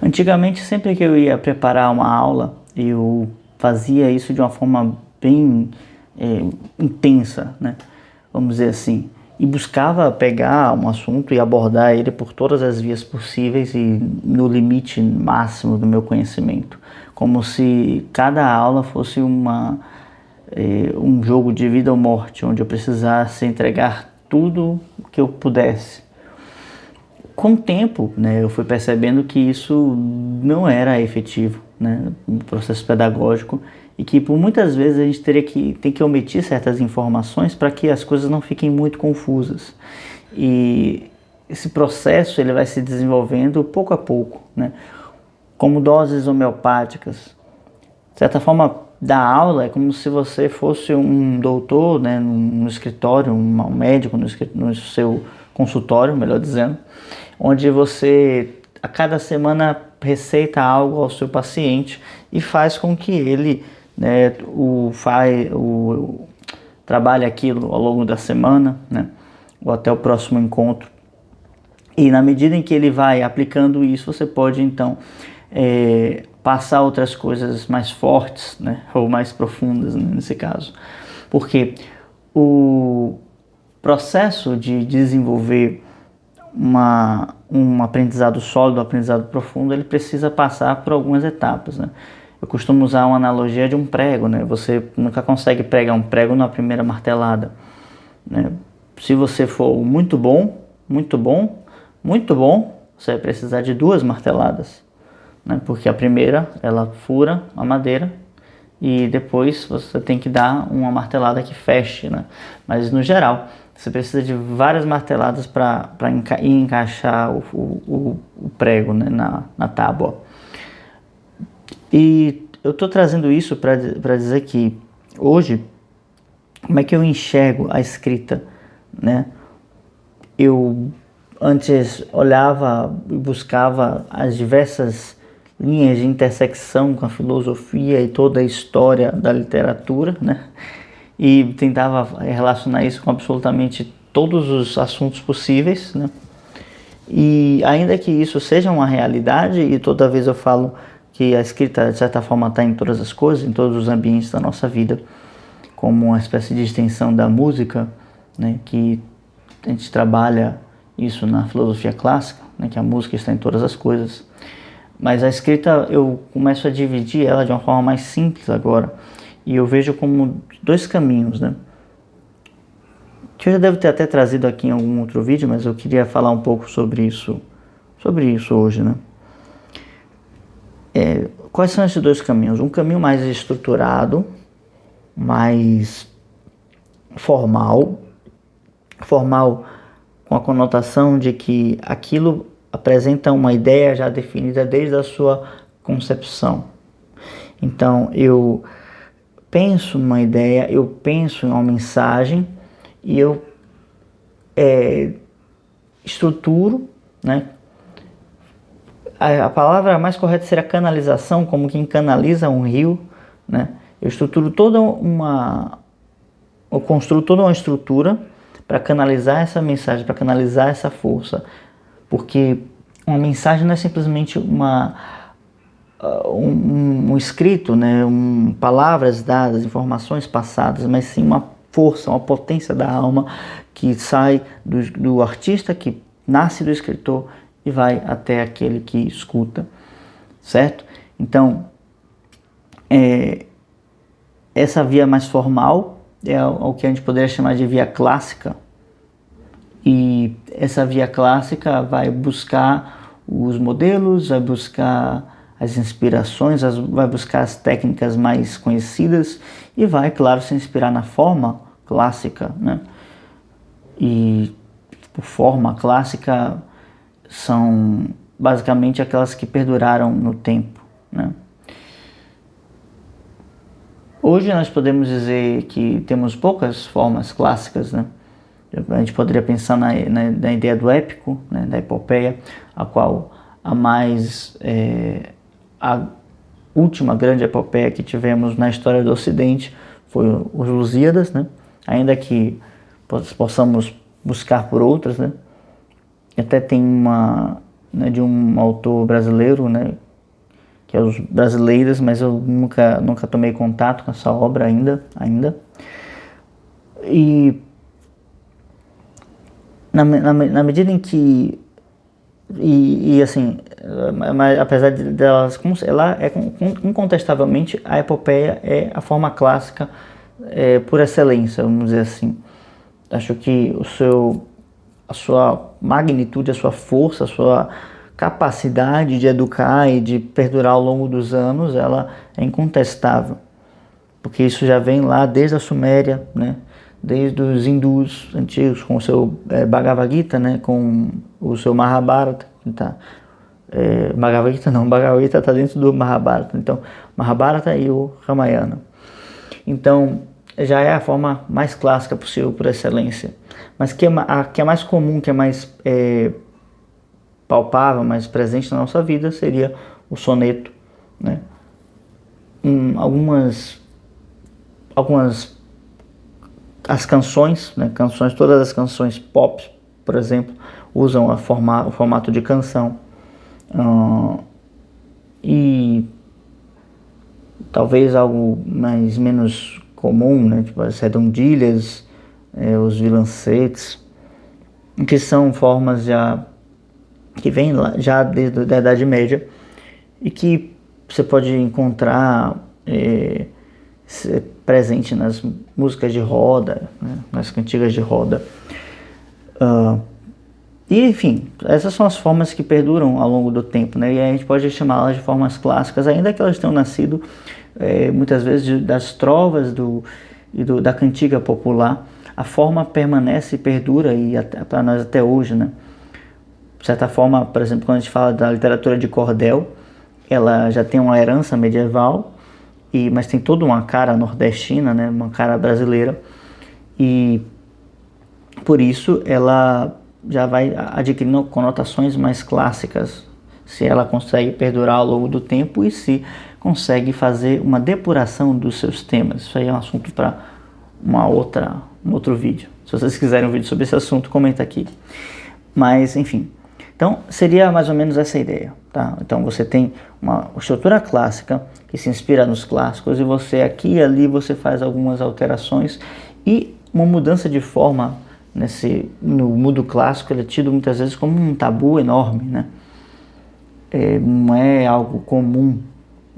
Antigamente, sempre que eu ia preparar uma aula, eu fazia isso de uma forma bem intensa, né? Vamos dizer assim, e buscava pegar um assunto e abordar ele por todas as vias possíveis e no limite máximo do meu conhecimento, como se cada aula fosse um jogo de vida ou morte, onde eu precisasse entregar tudo o que eu pudesse. Com o tempo, né, eu fui percebendo que isso não era efetivo, né, no processo pedagógico, e que por muitas vezes a gente tem que omitir certas informações para que as coisas não fiquem muito confusas. E esse processo ele vai se desenvolvendo pouco a pouco, né, como doses homeopáticas. De certa forma, dar aula é como se você fosse um doutor, né, no escritório, um médico no seu consultório, melhor dizendo, onde você a cada semana receita algo ao seu paciente e faz com que ele, né, trabalhe aquilo ao longo da semana, né, ou até o próximo encontro. E na medida em que ele vai aplicando isso, você pode então passar outras coisas mais fortes, né, ou mais profundas, né, nesse caso. Porque o processo de desenvolver um aprendizado sólido, um aprendizado profundo, ele precisa passar por algumas etapas, né? Eu costumo usar uma analogia de um prego, né? Você nunca consegue pregar um prego na primeira martelada, né? Se você for muito bom, muito bom, muito bom, você vai precisar de 2 marteladas, né? Porque a primeira, ela fura a madeira e depois você tem que dar uma martelada que feche, né? Mas no geral, você precisa de várias marteladas para encaixar o prego, né, na tábua. E eu estou trazendo isso para dizer que hoje, como é que eu enxergo a escrita, né? Eu antes olhava e buscava as diversas linhas de intersecção com a filosofia e toda a história da literatura, né? E tentava relacionar isso com absolutamente todos os assuntos possíveis, né? E ainda que isso seja uma realidade, e toda vez eu falo que a escrita de certa forma está em todas as coisas, em todos os ambientes da nossa vida, como uma espécie de extensão da música, né? Que a gente trabalha isso na filosofia clássica, né? Que a música está em todas as coisas. Mas a escrita eu começo a dividir ela de uma forma mais simples agora. E eu vejo como 2 caminhos, né? Que eu já devo ter até trazido aqui em algum outro vídeo, mas eu queria falar um pouco sobre isso hoje, né? Quais são esses 2 caminhos? Um caminho mais estruturado, mais formal com a conotação de que aquilo apresenta uma ideia já definida desde a sua concepção. Então, eu penso numa ideia, eu penso em uma mensagem e eu estruturo, né? A palavra mais correta seria canalização, como quem canaliza um rio, né? Eu construo toda uma estrutura para canalizar essa mensagem, para canalizar essa força, porque uma mensagem não é simplesmente um escrito, né, palavras dadas, informações passadas, mas sim uma força, uma potência da alma que sai do artista, que nasce do escritor e vai até aquele que escuta, certo? Então, essa via mais formal é o que a gente poderia chamar de via clássica, e essa via clássica vai buscar os modelos, vai buscar as inspirações, vai buscar as técnicas mais conhecidas e vai, claro, se inspirar na forma clássica, né? E por forma clássica são basicamente aquelas que perduraram no tempo, né? Hoje nós podemos dizer que temos poucas formas clássicas, né? A gente poderia pensar na ideia do épico, né, da epopeia, a qual a última grande epopeia que tivemos na história do Ocidente foi os Lusíadas, né? Ainda que possamos buscar por outras, né? Até tem né, de um autor brasileiro, né, que é Os Brasileiros, mas eu nunca tomei contato com essa obra ainda. E na medida em que assim, mas apesar delas, ela é incontestavelmente, a epopeia é a forma clássica por excelência, vamos dizer assim. Acho que a sua magnitude, a sua força, a sua capacidade de educar e de perdurar ao longo dos anos, ela é incontestável, porque isso já vem lá desde a Suméria, né? Desde os hindus antigos, com o seu Bhagavad Gita, né? Com o seu Mahabharata, tá? Bhagavad Gita não, Bhagavad Gita está dentro do Mahabharata, então Mahabharata e o Ramayana. Então já é a forma mais clássica possível por excelência, mas que é mais comum, que é mais palpável, mais presente na nossa vida, seria o soneto, né? As canções, né? Todas as canções pop, por exemplo, usam o formato de canção. E talvez algo menos comum, né? Tipo as redondilhas, os vilancetes, que são formas que vêm já desde a Idade Média e que você pode encontrar presente nas músicas de roda, né? Nas cantigas de roda. E, enfim, essas são as formas que perduram ao longo do tempo, né? E a gente pode chamá-las de formas clássicas, ainda que elas tenham nascido muitas vezes das trovas da cantiga popular. A forma permanece e perdura para nós até hoje, né? De certa forma, por exemplo, quando a gente fala da literatura de cordel, ela já tem uma herança medieval, mas tem toda uma cara nordestina, né? Uma cara brasileira, e por isso ela já vai adquirindo conotações mais clássicas, se ela consegue perdurar ao longo do tempo e se consegue fazer uma depuração dos seus temas. Isso aí é um assunto para um outro vídeo. Se vocês quiserem um vídeo sobre esse assunto, comenta aqui. Mas, enfim, então seria mais ou menos essa ideia, tá? Então você tem uma estrutura clássica que se inspira nos clássicos, e você aqui e ali você faz algumas alterações, e uma mudança de forma no mundo clássico ele é tido muitas vezes como um tabu enorme, né? Não é algo comum,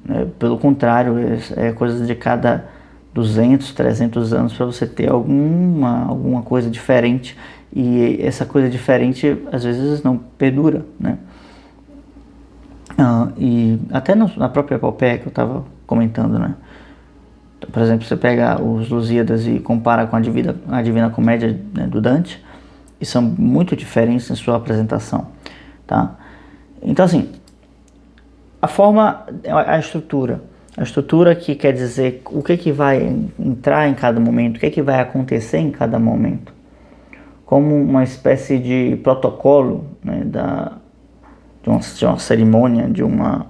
né? Pelo contrário, é coisa de cada 200, 300 anos para você ter alguma coisa diferente, e essa coisa diferente às vezes não perdura, né? E até na própria epopeia que eu estava comentando, né? Então, por exemplo, você pega os Lusíadas e compara com a Divina Comédia, né, do Dante, e são muito diferentes em sua apresentação, tá? Então, assim, a forma, a estrutura que quer dizer o que vai entrar em cada momento, o que vai acontecer em cada momento, como uma espécie de protocolo, né, de uma cerimônia, de uma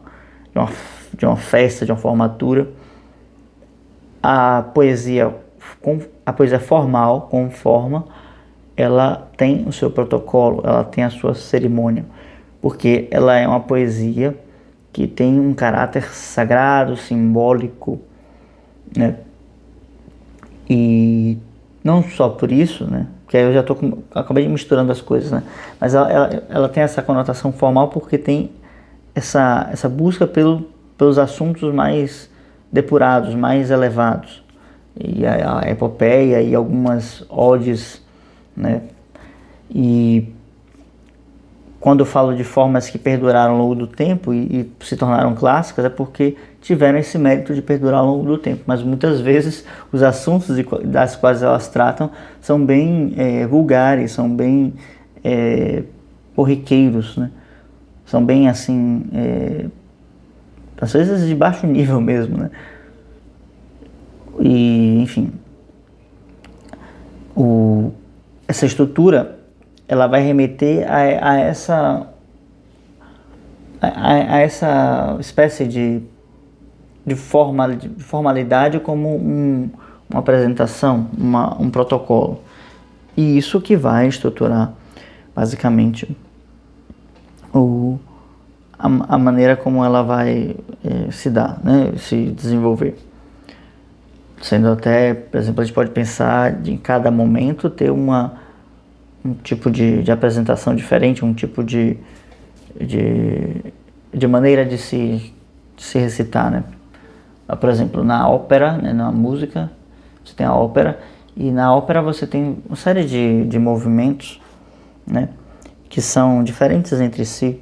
festa, de uma formatura. A poesia formal, com forma, ela tem o seu protocolo, ela tem a sua cerimônia, porque ela é uma poesia que tem um caráter sagrado, simbólico, né? E não só por isso, né? Porque aí eu acabei misturando as coisas, né? Mas ela tem essa conotação formal porque tem essa busca pelos assuntos mais depurados, mais elevados. E a epopeia e algumas odes, né? E quando eu falo de formas que perduraram ao longo do tempo e se tornaram clássicas, é porque tiveram esse mérito de perdurar ao longo do tempo. Mas muitas vezes os assuntos das quais elas tratam são bem vulgares, são bem corriqueiros, né? São bem assim, às vezes de baixo nível mesmo, né? E, enfim, essa estrutura, ela vai remeter a essa espécie de formalidade como uma apresentação, um protocolo. E isso que vai estruturar basicamente o, a maneira como ela vai se dar, né, se desenvolver. Sendo até, por exemplo, a gente pode pensar de em cada momento ter um tipo de apresentação diferente, um tipo de maneira de se recitar, né? Por exemplo, na ópera, né, na música, você tem a ópera, e na ópera você tem uma série de movimentos, né, que são diferentes entre si,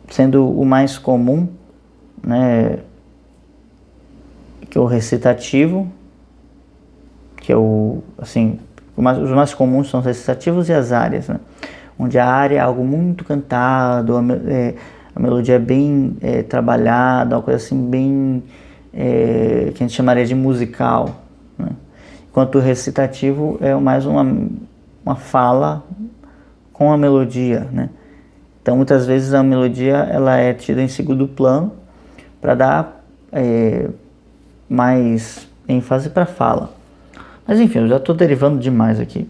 sendo o mais comum, né, que é o recitativo, que é os mais comuns são os recitativos e as áreas, né? Onde a área é algo muito cantado, a melodia é bem trabalhada, uma coisa assim bem, que a gente chamaria de musical, né? Enquanto o recitativo é mais uma fala com a melodia, né? Então muitas vezes a melodia ela é tida em segundo plano para dar mais ênfase para a fala. Mas enfim, eu já estou derivando demais aqui.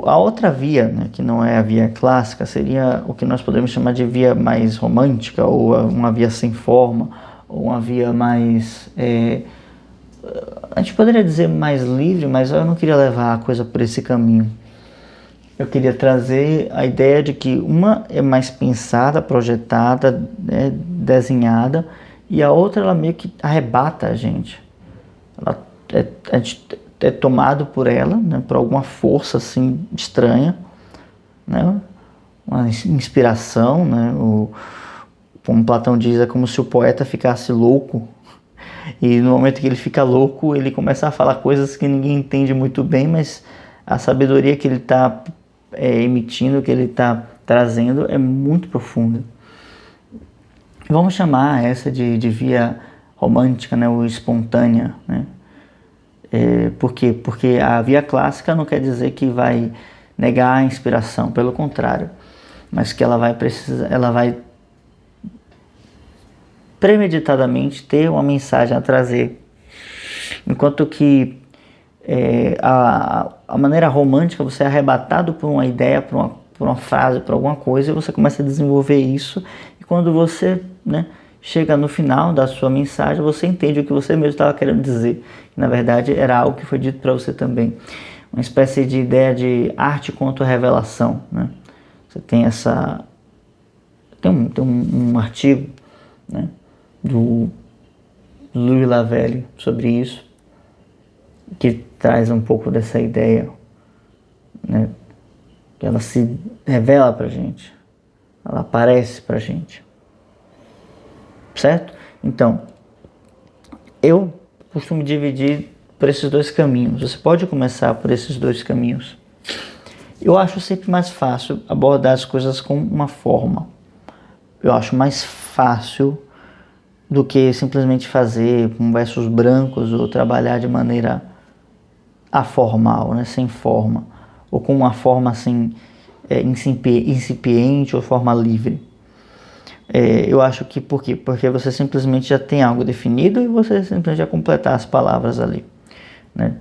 A outra via, né, que não é a via clássica, seria o que nós podemos chamar de via mais romântica, ou uma via sem forma, ou uma via mais... a gente poderia dizer mais livre, mas eu não queria levar a coisa por esse caminho. Eu queria trazer a ideia de que uma é mais pensada, projetada, né, desenhada, e a outra ela meio que arrebata a gente. A gente é tomado por ela, né, por alguma força assim estranha, né, uma inspiração, né, como Platão diz, é como se o poeta ficasse louco, e no momento que ele fica louco, ele começa a falar coisas que ninguém entende muito bem, mas a sabedoria que ele está emitindo, que ele está trazendo é muito profunda. Vamos chamar essa de via romântica, né, ou espontânea, né? Por quê? Porque a via clássica não quer dizer que vai negar a inspiração, pelo contrário, mas que ela vai premeditadamente ter uma mensagem a trazer, enquanto que a maneira romântica você é arrebatado por uma ideia, por uma frase, por alguma coisa, e você começa a desenvolver isso, e quando você, né, chega no final da sua mensagem, você entende o que você mesmo estava querendo dizer. Na verdade, era algo que foi dito para você também. Uma espécie de ideia de arte contra revelação, né? Você tem tem um artigo, né, do Louis Lavelle sobre isso, que traz um pouco dessa ideia, né, que ela se revela para a gente, ela aparece para a gente. Certo? Então, eu costumo dividir por esses dois caminhos. Você pode começar por esses dois caminhos. Eu acho sempre mais fácil abordar as coisas com uma forma. Eu acho mais fácil do que simplesmente fazer com versos brancos ou trabalhar de maneira aformal, né? Sem forma. Ou com uma forma assim, incipiente ou forma livre. Eu acho que por quê? Porque você simplesmente já tem algo definido e você simplesmente já completar as palavras ali, né?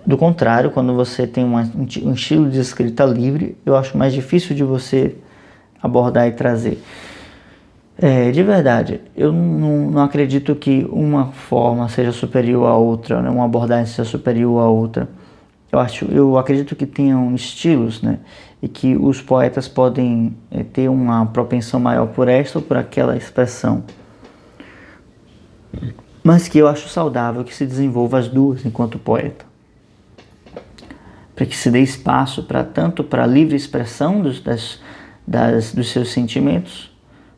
Do contrário, quando você tem um estilo de escrita livre, eu acho mais difícil de você abordar e trazer. De verdade, eu não acredito que uma forma seja superior à outra, né? Uma abordagem seja superior à outra. Eu acredito que tenham estilos, né? E que os poetas podem ter uma propensão maior por esta ou por aquela expressão. Mas que eu acho saudável que se desenvolva as duas enquanto poeta. Para que se dê espaço tanto para a livre expressão dos seus sentimentos,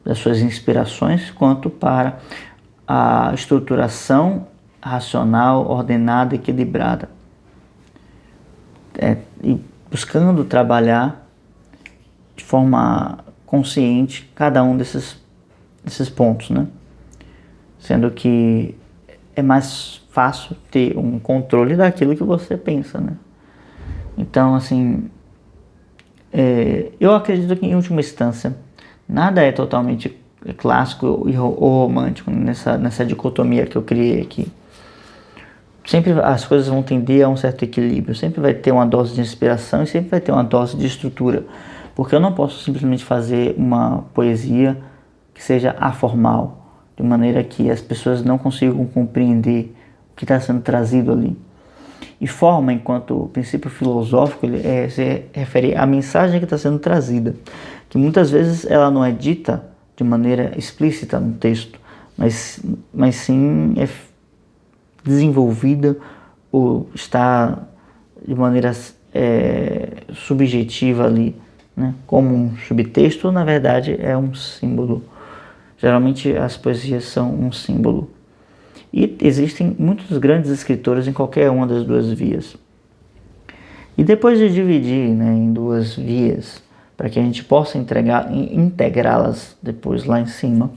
das suas inspirações, quanto para a estruturação racional, ordenada e equilibrada. E buscando trabalhar de forma consciente cada um desses pontos, né? Sendo que é mais fácil ter um controle daquilo que você pensa, né? Então, assim, eu acredito que, em última instância, nada é totalmente clássico ou romântico nessa dicotomia que eu criei aqui. Sempre as coisas vão tender a um certo equilíbrio, sempre vai ter uma dose de inspiração e sempre vai ter uma dose de estrutura, Porque eu não posso simplesmente fazer uma poesia que seja aformal, de maneira que as pessoas não consigam compreender o que está sendo trazido ali. E forma, enquanto princípio filosófico, ele se refere à mensagem que está sendo trazida, que muitas vezes ela não é dita de maneira explícita no texto, mas sim é desenvolvida ou está de maneira subjetiva ali, né? Como um subtexto, na verdade, é um símbolo. Geralmente as poesias são um símbolo. E existem muitos grandes escritores em qualquer uma das duas vias. E depois de dividir, né, em duas vias, para que a gente possa integrá-las depois lá em cima,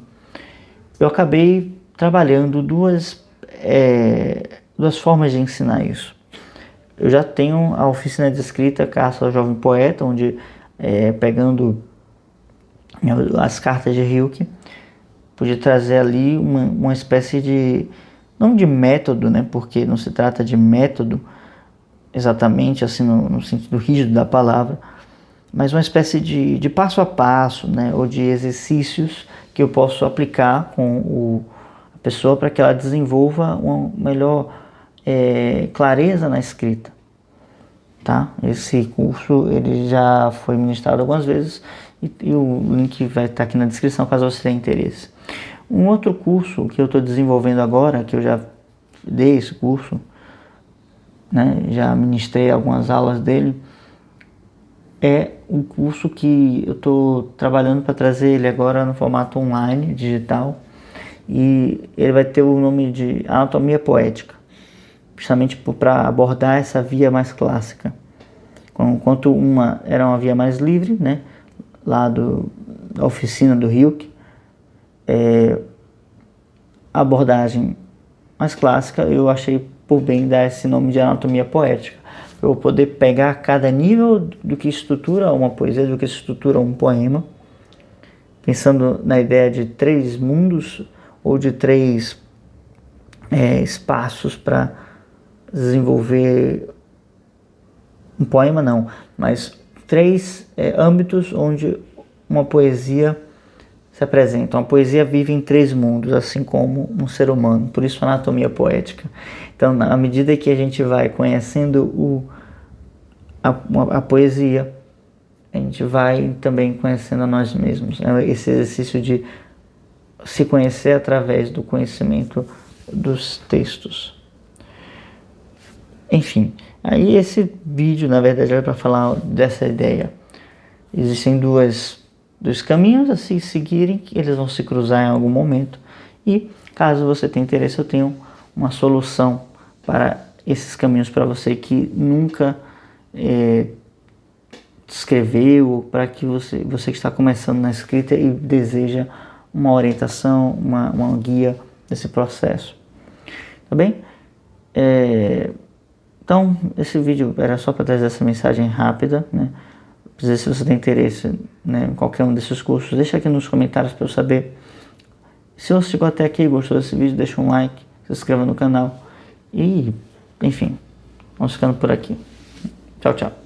eu acabei trabalhando duas formas de ensinar isso. Eu já tenho a oficina de escrita Caça ao Jovem Poeta, onde pegando as cartas de Rilke, pude trazer ali uma espécie de, não de método, né, porque não se trata de método exatamente assim no sentido rígido da palavra, mas uma espécie de passo a passo, né, ou de exercícios que eu posso aplicar com a pessoa para que ela desenvolva uma melhor clareza na escrita. Tá? Esse curso ele já foi ministrado algumas vezes e o link vai estar aqui na descrição caso você tenha interesse. Um outro curso que eu estou desenvolvendo agora, que eu já dei esse curso, né, já ministrei algumas aulas dele, é um curso que eu estou trabalhando para trazer ele agora no formato online, digital, e ele vai ter o nome de Anatomia Poética, justamente para abordar essa via mais clássica. Enquanto uma era uma via mais livre, né, lá da oficina do Rilke, a abordagem mais clássica, eu achei por bem dar esse nome de anatomia poética, para eu poder pegar cada nível do que estrutura uma poesia, do que estrutura um poema, pensando na ideia de 3 mundos ou de 3 espaços para desenvolver um poema, não, mas 3 âmbitos onde uma poesia se apresenta. Uma poesia vive em 3 mundos, assim como um ser humano, por isso anatomia poética. Então, à medida que a gente vai conhecendo a poesia, a gente vai também conhecendo a nós mesmos. Esse exercício de se conhecer através do conhecimento dos textos. Enfim, aí esse vídeo, na verdade, é para falar dessa ideia. Existem dois caminhos a se seguirem, que eles vão se cruzar em algum momento. E, caso você tenha interesse, eu tenho uma solução para esses caminhos para você que nunca escreveu, para que você que está começando na escrita e deseja uma orientação, uma guia desse processo. Tá bem? Então, esse vídeo era só para trazer essa mensagem rápida, né? Se você tem interesse, né, em qualquer um desses cursos, deixa aqui nos comentários para eu saber. Se você chegou até aqui e gostou desse vídeo, deixa um like, se inscreva no canal e, enfim, vamos ficando por aqui. Tchau, tchau.